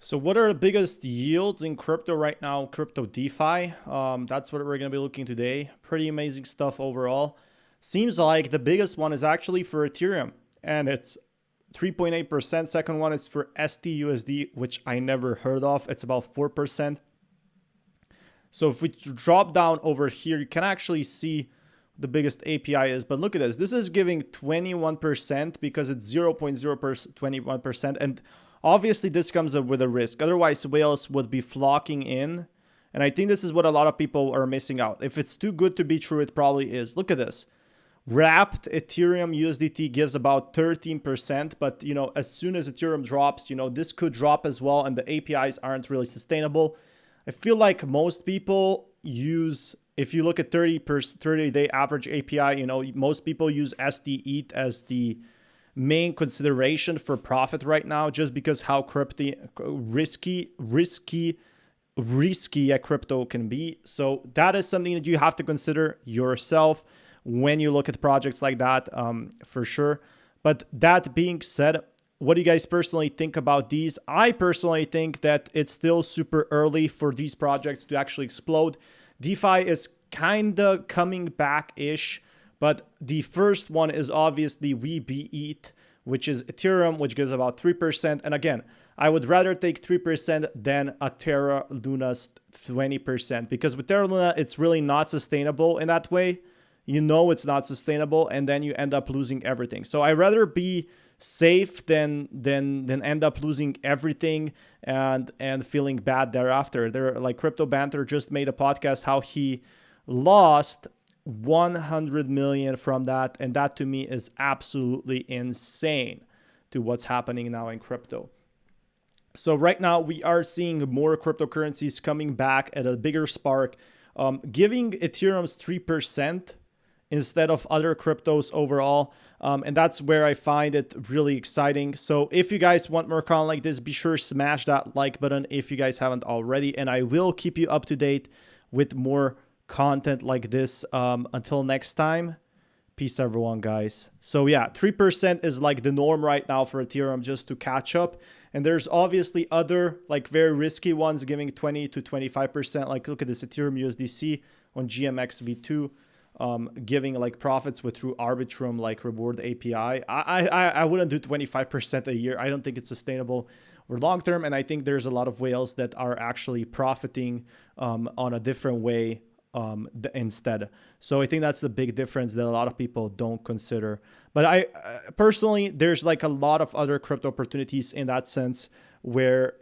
So what are the biggest yields in crypto right now? Crypto DeFi. That's what we're going to be looking today. Pretty amazing stuff overall. Seems like the biggest one is actually for Ethereum, and it's 3.8%. Second one is for STUSD, which I never heard of. It's about 4%. So if we drop down over here, you can actually see the biggest API is. But look at this. This is giving 21% because it's 0.021%. And obviously, this comes up with a risk. Otherwise, whales would be flocking in. And I think this is what a lot of people are missing out. If it's too good to be true, it probably is. Look at this. Wrapped Ethereum USDT gives about 13%. But, as soon as Ethereum drops, this could drop as well. And the APIs aren't really sustainable. I feel like most people use, if you look at 30-day average API, most people use SDETH as the main consideration for profit right now, just because how risky a crypto can be. So that is something that you have to consider yourself when you look at projects like that, for sure. But that being said, what do you guys personally think about these? I personally think that it's still super early for these projects to actually explode. DeFi is kind of coming back-ish, but the first one is obviously WeBeETH, which is Ethereum, which gives about 3%. And again, I would rather take 3% than a Terra Luna's 20%, because with Terra Luna, it's really not sustainable in that way. It's not sustainable, and then you end up losing everything. So I'd rather be safe than end up losing everything and feeling bad thereafter. They're like Crypto Banter just made a podcast how he lost 100 million from that, and that to me is absolutely insane to what's happening now in crypto. So right now we are seeing more cryptocurrencies coming back at a bigger spark, giving Ethereum's 3% instead of other cryptos overall. And that's where I find it really exciting. So if you guys want more content like this, be sure to smash that like button if you guys haven't already. And I will keep you up to date with more content like this. Until next time, peace everyone, guys. So yeah, 3% is like the norm right now for Ethereum, just to catch up. And there's obviously other like very risky ones giving 20 to 25%. Like look at this Ethereum USDC on GMX V2. Giving like profits with through Arbitrum like reward API. I wouldn't do 25% a year. I don't think it's sustainable or long term. And I think there's a lot of whales that are actually profiting on a different way instead. So I think that's the big difference that a lot of people don't consider. But I personally, there's like a lot of other crypto opportunities in that sense where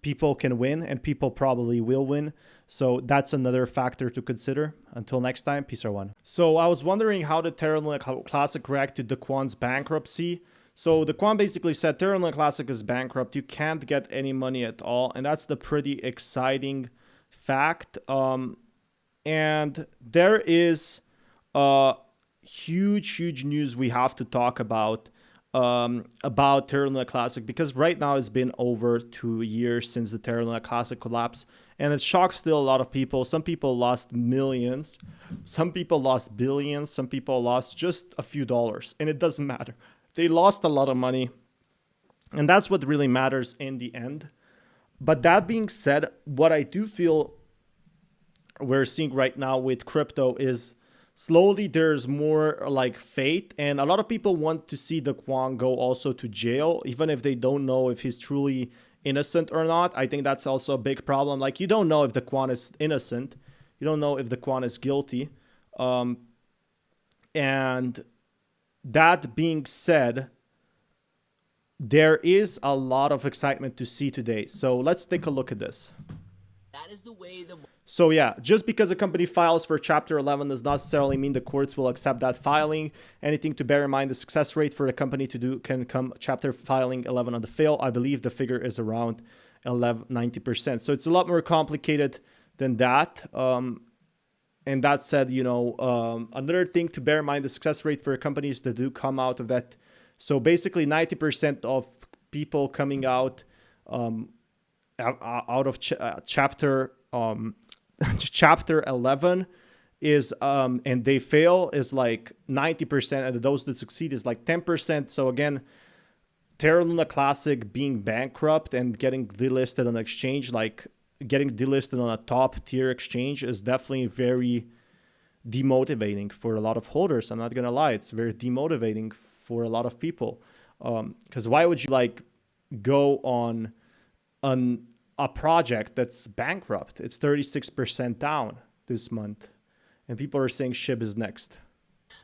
people can win, and people probably will win. So that's another factor to consider. Until next time, peace everyone. So I was wondering how did Terra Luna Classic react to Daquan's bankruptcy. So Daquan basically said Terra Luna Classic is bankrupt. You can't get any money at all. And that's the pretty exciting fact. And there is huge news we have to talk about Terra Luna Classic, because right now it's been over 2 years since the Terra Luna Classic collapse, and it shocks still a lot of people. Some people lost millions, some people lost billions, some people lost just a few dollars, and it doesn't matter. They lost a lot of money, and that's what really matters in the end. But that being said, what I do feel we're seeing right now with crypto is slowly there's more like faith, and a lot of people want to see Daquan go also to jail, even if they don't know if he's truly innocent or not. I think that's also a big problem. Like, you don't know if Daquan is innocent. You don't know if Daquan is guilty. And that being said, there is a lot of excitement to see today. So let's take a look at this. That is the way the... So yeah, just because a company files for Chapter 11 does not necessarily mean the courts will accept that filing. Anything to bear in mind, the success rate for the company to do can come Chapter filing 11 on the fail. I believe the figure is around 90%. So it's a lot more complicated than that. And that said, another thing to bear in mind, the success rate for companies that do come out of that. So basically 90% of people coming out of chapter chapter 11 is and they fail is like 90%, and those that succeed is like 10%. So again, Terra Luna Classic being bankrupt and getting delisted on exchange, like getting delisted on a top tier exchange, is definitely very demotivating for a lot of holders. I'm not gonna lie, it's very demotivating for a lot of people. Because why would you like go on a project that's bankrupt? It's 36% down this month, and people are saying SHIB is next.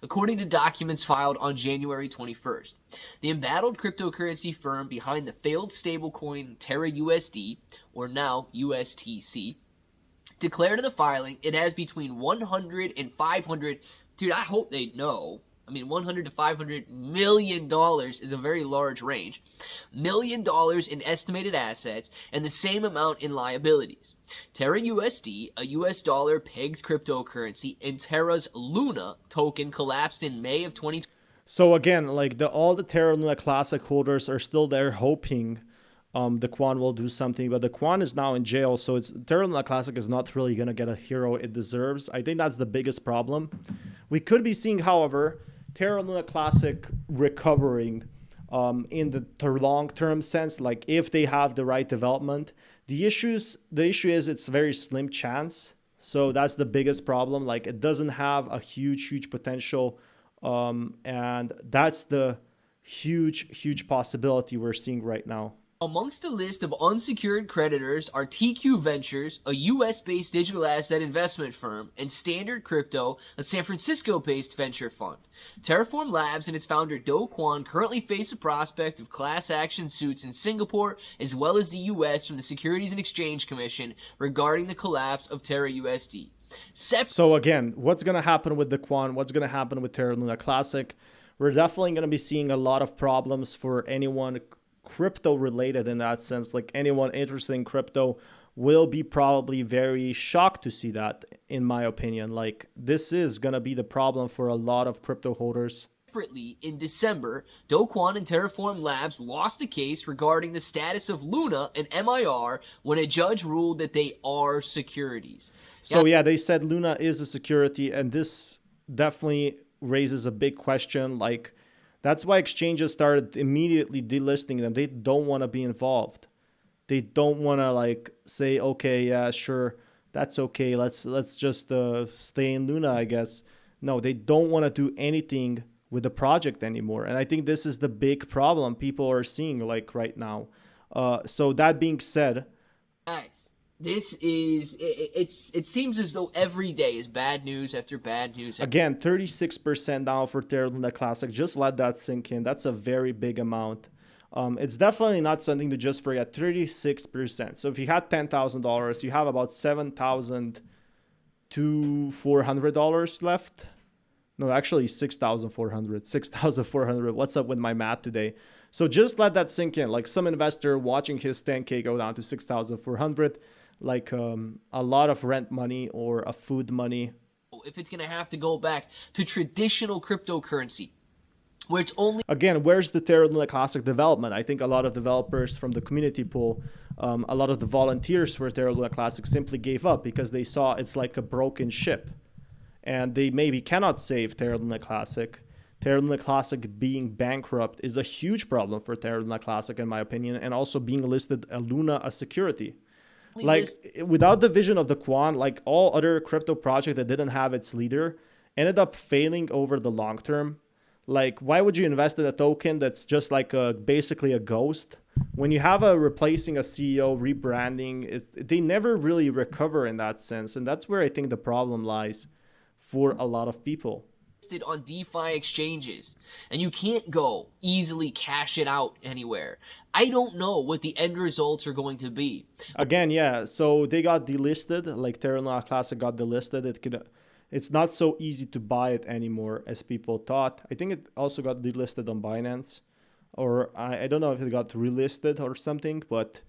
According to documents filed on January 21st, the embattled cryptocurrency firm behind the failed stablecoin Terra USD, or now USTC, declared in the filing it has between 100 and 500. Dude, I hope they know. I mean, 100 to 500 million dollars is a very large range. $1 million in estimated assets and the same amount in liabilities. Terra USD, a US dollar pegged cryptocurrency, and Terra's Luna token collapsed in May of 2020. So again, like all the Terra Luna Classic holders are still there hoping the Quan will do something, but the Quan is now in jail, so Terra Luna Classic is not really gonna get a hero it deserves. I think that's the biggest problem. We could be seeing, however, Terra Luna Classic recovering in the long-term sense, like if they have the right development. The issue is it's a very slim chance, so that's the biggest problem. Like it doesn't have a huge potential, and that's the huge possibility we're seeing right now. Amongst the list of unsecured creditors are TQ Ventures, a US-based digital asset investment firm, and Standard Crypto, a San Francisco-based venture fund. Terraform Labs and its founder Do Kwon currently face a prospect of class action suits in Singapore as well as the US from the Securities and Exchange Commission regarding the collapse of Terra USD. So again, what's going to happen with the Quan? What's going to happen with Terra Luna Classic? We're definitely going to be seeing a lot of problems for anyone crypto related in that sense. Like anyone interested in crypto will be probably very shocked to see that, in my opinion. Like this is going to be the problem for a lot of crypto holders. Separately, in December, Do Kwon and Terraform Labs lost a case regarding the status of Luna and MIR when a judge ruled that they are securities. So yeah, they said Luna is a security, and this definitely raises a big question. Like that's why exchanges started immediately delisting them. They don't want to be involved. They don't want to like say, okay, yeah, sure, that's okay. Let's just stay in Luna, I guess. No, they don't want to do anything with the project anymore. And I think this is the big problem people are seeing like right now. So that being said, guys, this is it seems as though every day is bad news after bad news. Again, 36% down for Terra Luna Classic. Just let that sink in. That's a very big amount. It's definitely not something to just forget. 36%. So if you had $10,000, you have about $7,000 to $400 left. No, actually $6,400. $6,400. What's up with my math today? So just let that sink in. Like some investor watching his 10K go down to $6,400. Like a lot of rent money or a food money. If it's going to have to go back to traditional cryptocurrency, where it's only... Again, where's the Terra Luna Classic development? I think a lot of developers from the community pool, a lot of the volunteers for Terra Luna Classic simply gave up because they saw it's like a broken ship. And they maybe cannot save Terra Luna Classic. Terra Luna Classic being bankrupt is a huge problem for Terra Luna Classic, in my opinion, and also being listed a Luna a security. Like without the vision of the Quan, like all other crypto project that didn't have its leader ended up failing over the long term. Like why would you invest in a token that's just like basically a ghost? When you have replacing a CEO, rebranding, they never really recover in that sense. And that's where I think the problem lies for a lot of people. On DeFi exchanges, and you can't go easily cash it out anywhere. I don't know what the end results are going to be. Again, yeah, so they got delisted, like Terra Luna Classic got delisted. It's not so easy to buy it anymore as people thought. I think it also got delisted on Binance, or I don't know if it got relisted or something, but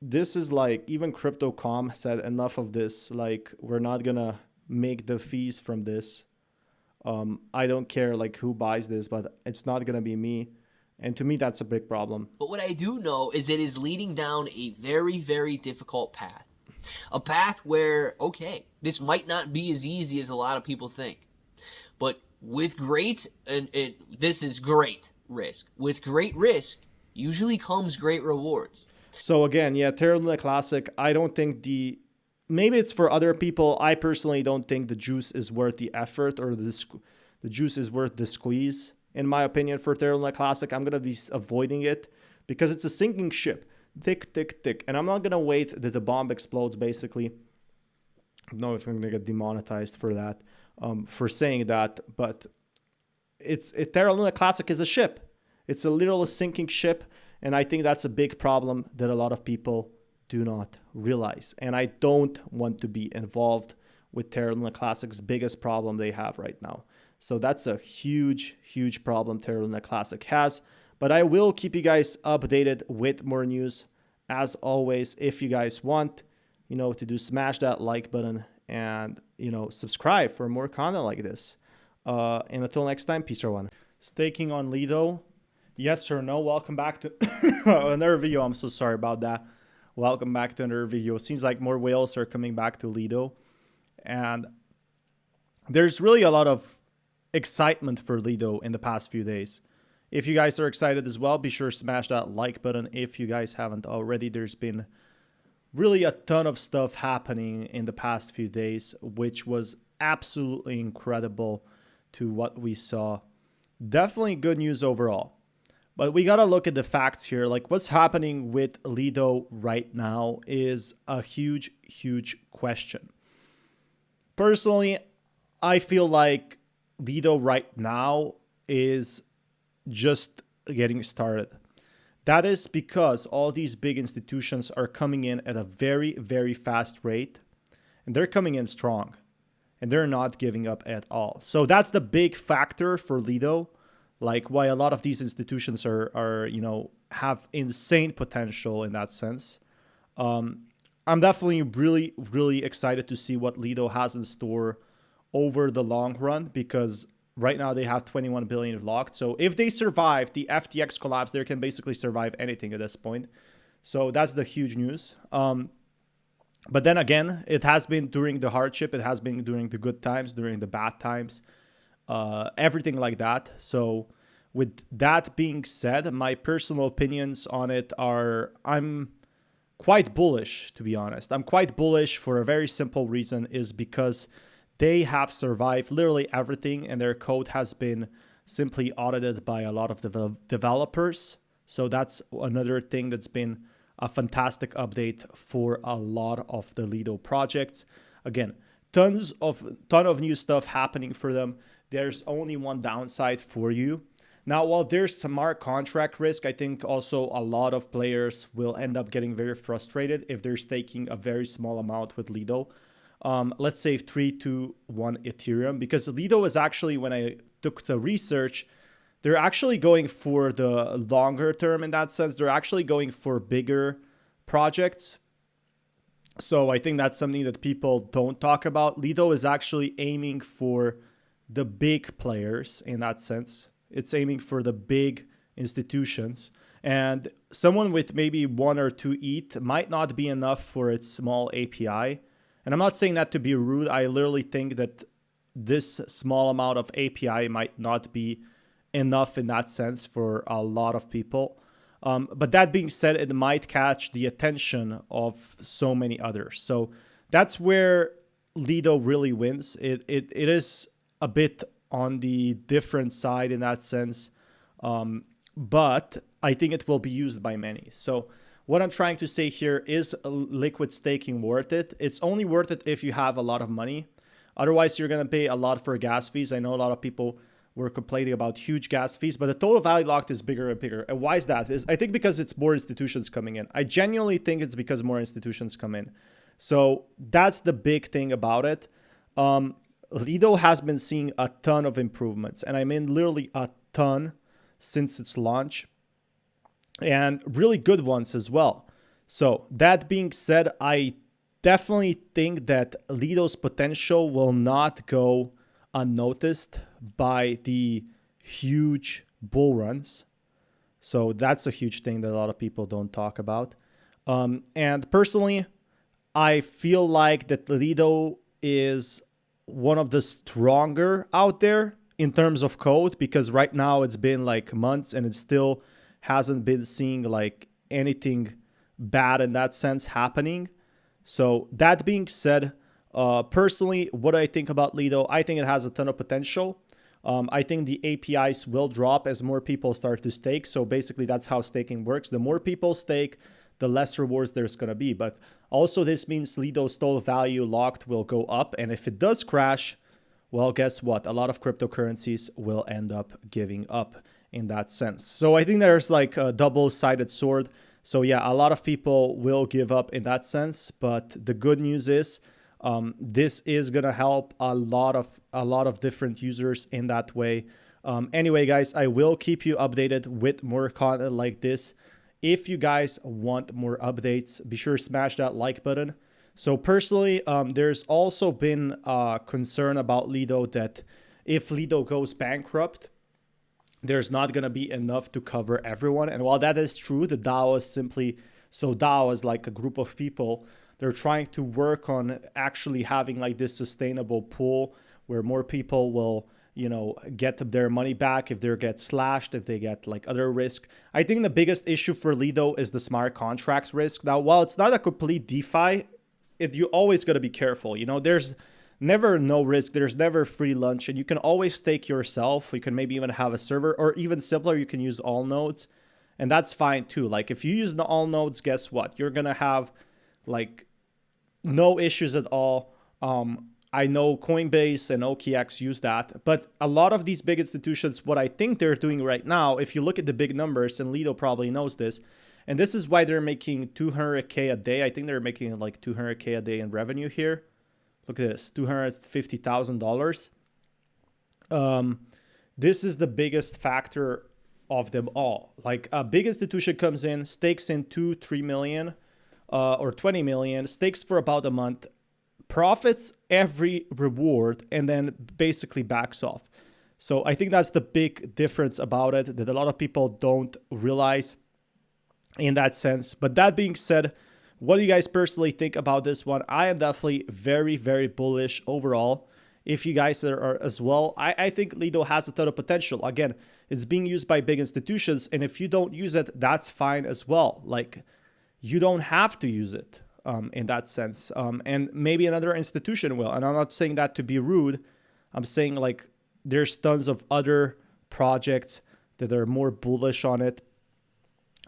this is like, even Crypto.com said enough of this, like we're not gonna make the fees from this. I don't care like who buys this, but it's not going to be me. And to me, that's a big problem. But what I do know is it is leading down a very difficult path. A path where, okay, this might not be as easy as a lot of people think. But with great, and this is great risk. With great risk usually comes great rewards. So again, yeah, Terra Luna Classic, I don't think maybe it's for other people. I personally don't think the juice is worth the effort, or the juice is worth the squeeze, in my opinion, for Terra Luna Classic. I'm going to be avoiding it because it's a sinking ship. Tick, tick, tick. And I'm not going to wait that the bomb explodes, basically. I don't know if I'm going to get demonetized for that, for saying that, but Terra Luna Classic is a ship. It's a literal sinking ship, and I think that's a big problem that a lot of people do not realize. And I don't want to be involved with Terra Luna Classic's biggest problem they have right now. So that's a huge, huge problem Terra Luna Classic has. But I will keep you guys updated with more news. As always, if you guys want, to do, smash that like button and, subscribe for more content like this. And until next time, peace, everyone. Staking on LIDO. Yes or no? Welcome back to another video. I'm so sorry about that. Welcome back to another video. Seems like more whales are coming back to LIDO. And there's really a lot of excitement for LIDO in the past few days. If you guys are excited as well, be sure to smash that like button if you guys haven't already. There's been really a ton of stuff happening in the past few days, which was absolutely incredible to what we saw. Definitely good news overall. But we got to look at the facts here. Like, what's happening with LIDO right now is a huge, huge question. Personally, I feel like LIDO right now is just getting started. That is because all these big institutions are coming in at a very, very fast rate, and they're coming in strong, and they're not giving up at all. So that's the big factor for LIDO, like why a lot of these institutions are have insane potential in that sense. I'm definitely really, really excited to see what LIDO has in store over the long run, because right now they have 21 billion locked. So if they survive the FTX collapse, they can basically survive anything at this point. So that's the huge news. But then again, it has been during the hardship. It has been during the good times, during the bad times, everything like that. So with that being said, my personal opinions on it are, I'm quite bullish, to be honest. I'm quite bullish for a very simple reason, is because they have survived literally everything, and their code has been simply audited by a lot of developers. So that's another thing that's been a fantastic update for a lot of the LIDO projects. Again, ton of new stuff happening for them. There's only one downside for you. Now, while there's smart contract risk, I think also a lot of players will end up getting very frustrated if they're staking a very small amount with LIDO. Let's say 3 to 1 Ethereum, because LIDO is actually, when I took the research, they're actually going for the longer term in that sense. They're actually going for bigger projects. So I think that's something that people don't talk about. LIDO is actually aiming for the big players in that sense. It's aiming for the big institutions. And someone with maybe 1 or 2 ETH might not be enough for its small API. And I'm not saying that to be rude. I literally think that this small amount of API might not be enough in that sense for a lot of people. But that being said, it might catch the attention of so many others. So that's where LIDO really wins. It is a bit on the different side in that sense. But I think it will be used by many. So what I'm trying to say here is, liquid staking worth it? It's only worth it if you have a lot of money. Otherwise, you're going to pay a lot for gas fees. I know a lot of people were complaining about huge gas fees, but the total value locked is bigger and bigger. And why is that? I think because it's more institutions coming in. I genuinely think it's because more institutions come in. So that's the big thing about it. LIDO has been seeing a ton of improvements, and I mean literally a ton since its launch, and really good ones as well. So that being said, I definitely think that LIDO's potential will not go unnoticed by the huge bull runs. So that's a huge thing that a lot of people don't talk about. And personally, I feel like that LIDO is one of the stronger out there in terms of code, because right now it's been like months and it still hasn't been seeing like anything bad in that sense happening. So that being said, personally, what do I think about Lido? I think it has a ton of potential. I think the APIs will drop as more people start to stake. So basically, that's how staking works. The more people stake, the less rewards there's going to be. But also, this means Lido's total value locked will go up. And if it does crash, well, guess what? A lot of cryptocurrencies will end up giving up in that sense. So I think there's like a double-sided sword. So yeah, a lot of people will give up in that sense. But the good news is, this is gonna help a lot of different users in that way. Anyway, guys, I will keep you updated with more content like this. If you guys want more updates, be sure to smash that like button. So personally, there's also been concern about Lido that if Lido goes bankrupt, there's not going to be enough to cover everyone. And while that is true, the DAO is simply, so DAO is like a group of people. They're trying to work on actually having like this sustainable pool where more people will, you know, get their money back if they get slashed, if they get like other risk. I think the biggest issue for Lido is the smart contracts risk. Now, while it's not a complete DeFi, you always got to be careful. You know, there's never no risk. There's never free lunch, and you can always stake yourself. You can maybe even have a server, or even simpler, you can use all nodes, and that's fine too. Like if you use the all nodes, guess what? You're gonna have like no issues at all. I know Coinbase and OKX use that, but a lot of these big institutions, what I think they're doing right now, if you look at the big numbers, and Lido probably knows this, and this is why they're making 200K a day. I think they're making like 200K a day in revenue here. Look at this, $250,000. This is the biggest factor of them all. Like a big institution comes in, stakes in 2-3 million or 20 million, stakes for about a month, profits every reward, and then basically backs off. So I think that's the big difference about it that a lot of people don't realize in that sense. But that being said, what do you guys personally think about this one? I am definitely very, very bullish overall. If you guys are as well, I think Lido has a ton of potential. Again, it's being used by big institutions, and if you don't use it, that's fine as well. Like, you don't have to use it in that sense. And maybe another institution will. And I'm not saying that to be rude. I'm saying like there's tons of other projects that are more bullish on it.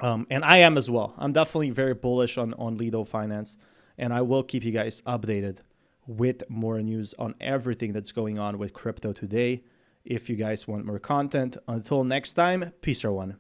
And I am as well. I'm definitely very bullish on Lido Finance, and I will keep you guys updated with more news on everything that's going on with crypto today. If you guys want more content, until next time, peace everyone.